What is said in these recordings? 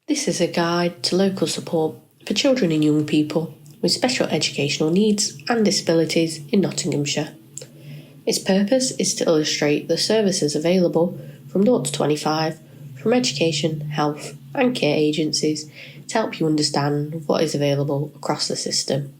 This is a guide to local support for children and young people with special educational needs and disabilities in Nottinghamshire. Its purpose is to illustrate the services available from 0 to 25 from education, health and care agencies to help you understand what is available across the system.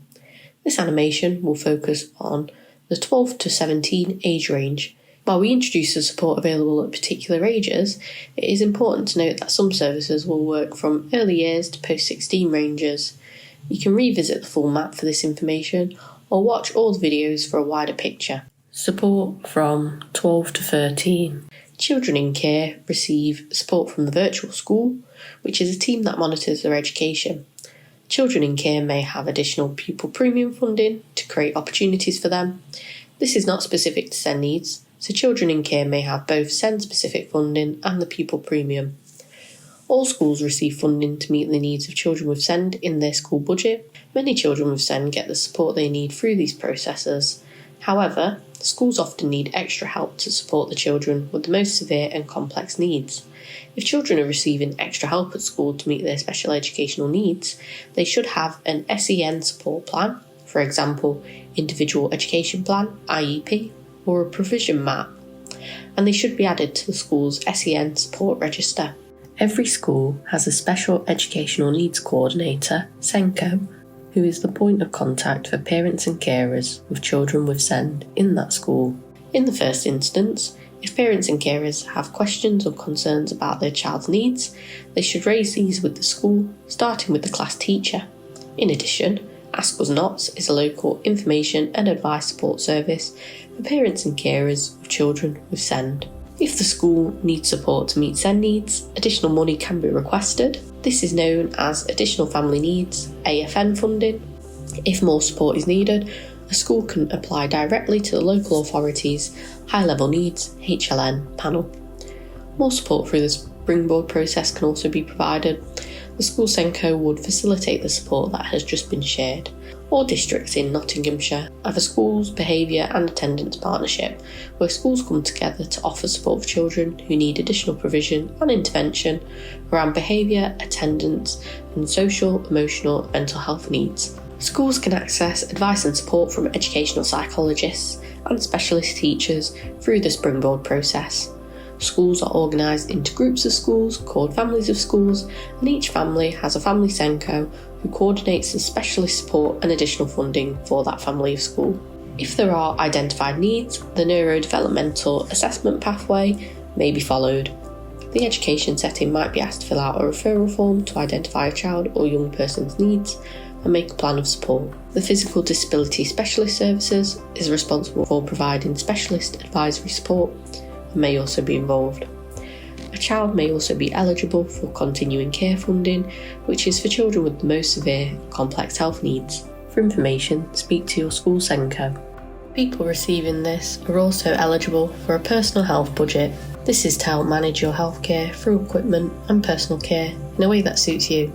This animation will focus on the 12 to 17 age range. While we introduce the support available at particular ages, it is important to note that some services will work from early years to post-16 ranges. You can revisit the full map for this information or watch all the videos for a wider picture. Support from 12 to 13. Children in care receive support from the virtual school, which is a team that monitors their education. Children in care may have additional pupil premium funding to create opportunities for them. This is not specific to SEND needs, so children in care may have both SEND-specific funding and the pupil premium. All schools receive funding to meet the needs of children with SEND in their school budget. Many children with SEND get the support they need through these processes. However, schools often need extra help to support the children with the most severe and complex needs. If children are receiving extra help at school to meet their special educational needs, they should have an SEN support plan, for example, Individual Education Plan, IEP, or a provision map, and they should be added to the school's SEN support register. Every school has a Special Educational Needs Coordinator, SENCO, who is the point of contact for parents and carers with children with SEND in that school. In the first instance, if parents and carers have questions or concerns about their child's needs, they should raise these with the school, starting with the class teacher. In addition, Ask Us Nots is a local information and advice support service for parents and carers of children with SEND. If the school needs support to meet SEND needs, additional money can be requested. This is known as Additional Family Needs, AFN funding. If more support is needed, a school can apply directly to the local authority's High Level Needs HLN panel. More support through the Springboard process can also be provided. The school SENCO would facilitate the support that has just been shared. All districts in Nottinghamshire have a schools, behaviour and attendance partnership, where schools come together to offer support for children who need additional provision and intervention around behaviour, attendance and social, emotional and mental health needs. Schools can access advice and support from educational psychologists and specialist teachers through the Springboard process. Schools are organised into groups of schools called families of schools, and each family has a family SENCO who coordinates the specialist support and additional funding for that family of school. If there are identified needs, the neurodevelopmental assessment pathway may be followed. The education setting might be asked to fill out a referral form to identify a child or young person's needs and make a plan of support. The Physical Disability Specialist Services is responsible for providing specialist advisory support and may also be involved. A child may also be eligible for continuing care funding, which is for children with the most severe complex health needs. For information, speak to your school SENCO. People receiving this are also eligible for a personal health budget. This is to help manage your healthcare through equipment and personal care in a way that suits you.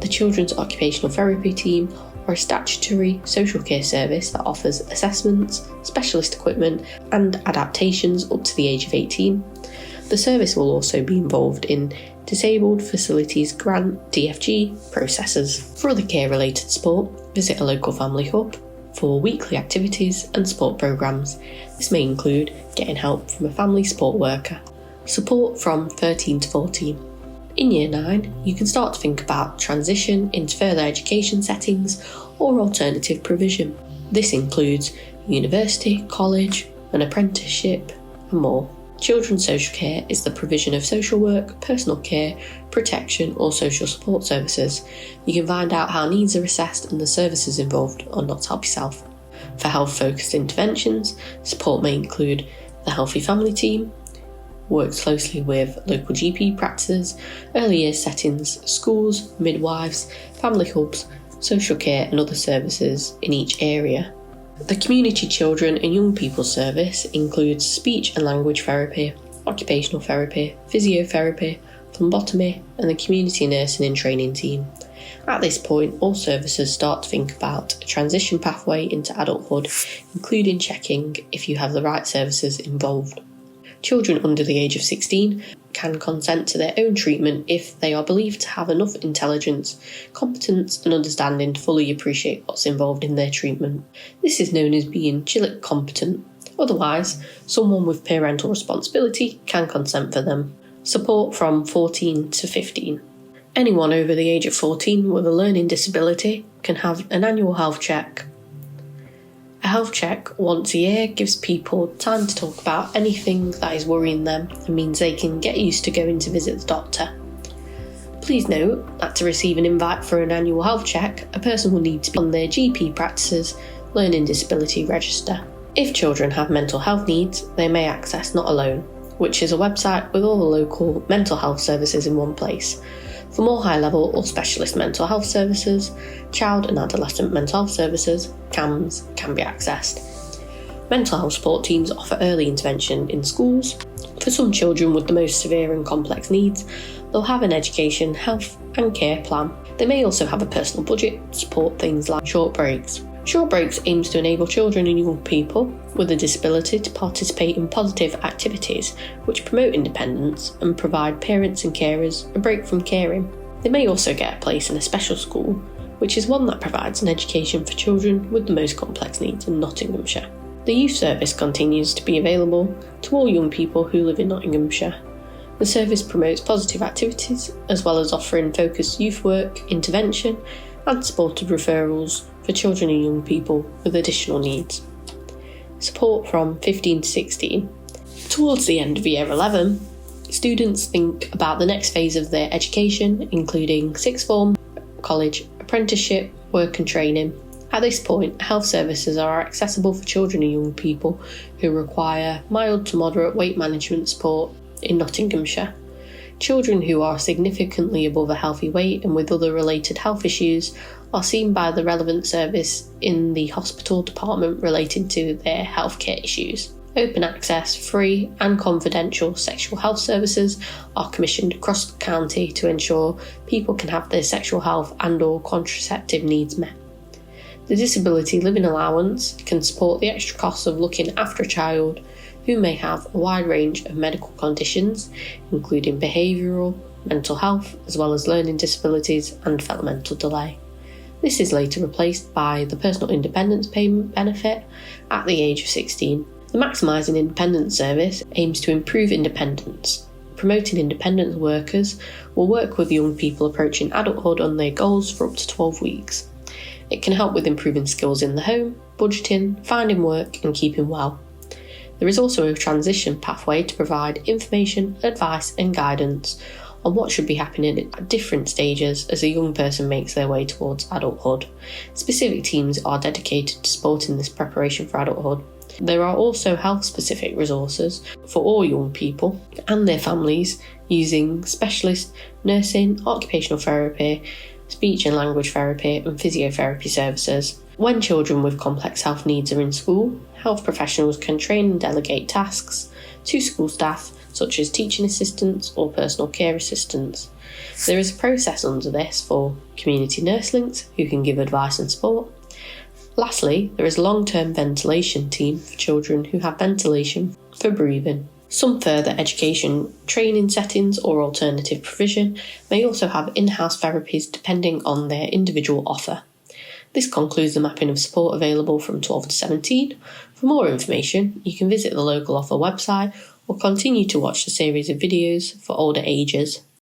The Children's Occupational Therapy Team are a statutory social care service that offers assessments, specialist equipment and adaptations up to the age of 18. The service will also be involved in Disabled Facilities Grant DFG processes. For other care-related support, visit a local family hub for weekly activities and support programmes. This may include getting help from a family support worker. Support from 13 to 14. In Year 9, you can start to think about transition into further education settings or alternative provision. This includes university, college, an apprenticeship and more. Children's social care is the provision of social work, personal care, protection or social support services. You can find out how needs are assessed and the services involved on Not to Help Yourself. For health-focused interventions, support may include the Healthy Family Team, works closely with local GP practices, early years settings, schools, midwives, family hubs, social care and other services in each area. The Community Children and Young People Service includes speech and language therapy, occupational therapy, physiotherapy, phlebotomy and the Community Nursing and Training Team. At this point, all services start to think about a transition pathway into adulthood, including checking if you have the right services involved. Children under the age of 16 can consent to their own treatment if they are believed to have enough intelligence, competence and understanding to fully appreciate what's involved in their treatment. This is known as being GILIC competent. Otherwise, someone with parental responsibility can consent for them. Support from 14 to 15. Anyone over the age of 14 with a learning disability can have an annual health check. A health check once a year gives people time to talk about anything that is worrying them and means they can get used to going to visit the doctor. Please note that to receive an invite for an annual health check, a person will need to be on their GP practice's learning disability register. If children have mental health needs, they may access Not Alone, which is a website with all the local mental health services in one place. For more high-level or specialist mental health services, child and adolescent mental health services, CAMHS, can be accessed. Mental health support teams offer early intervention in schools. For some children with the most severe and complex needs, they'll have an education, health and care plan. They may also have a personal budget to support things like short breaks. Short Breaks aims to enable children and young people with a disability to participate in positive activities which promote independence and provide parents and carers a break from caring. They may also get a place in a special school, which is one that provides an education for children with the most complex needs in Nottinghamshire. The youth service continues to be available to all young people who live in Nottinghamshire. The service promotes positive activities as well as offering focused youth work, intervention and supported referrals for children and young people with additional needs. Support from 15 to 16. Towards the end of year 11, students think about the next phase of their education, including sixth form, college, apprenticeship, work and training. At this point, health services are accessible for children and young people who require mild to moderate weight management support in Nottinghamshire. Children who are significantly above a healthy weight and with other related health issues are seen by the relevant service in the hospital department relating to their healthcare issues. Open access, free and confidential sexual health services are commissioned across the county to ensure people can have their sexual health and/or contraceptive needs met. The Disability Living Allowance can support the extra costs of looking after a child who may have a wide range of medical conditions, including behavioural, mental health, as well as learning disabilities and developmental delay. This is later replaced by the Personal Independence Payment Benefit at the age of 16. The Maximising Independence Service aims to improve independence. Promoting independent workers will work with young people approaching adulthood on their goals for up to 12 weeks. It can help with improving skills in the home, budgeting, finding work and keeping well. There is also a transition pathway to provide information, advice and guidance on what should be happening at different stages as a young person makes their way towards adulthood. Specific teams are dedicated to supporting this preparation for adulthood. There are also health-specific resources for all young people and their families using specialist nursing, occupational therapy, speech and language therapy and physiotherapy services. When children with complex health needs are in school, health professionals can train and delegate tasks to school staff such as teaching assistants or personal care assistants. There is a process under this for community nurse links who can give advice and support. Lastly, there is a long-term ventilation team for children who have ventilation for breathing. Some further education training settings or alternative provision may also have in-house therapies depending on their individual offer. This concludes the mapping of support available from 12 to 17. For more information, you can visit the local offer website or continue to watch the series of videos for older ages.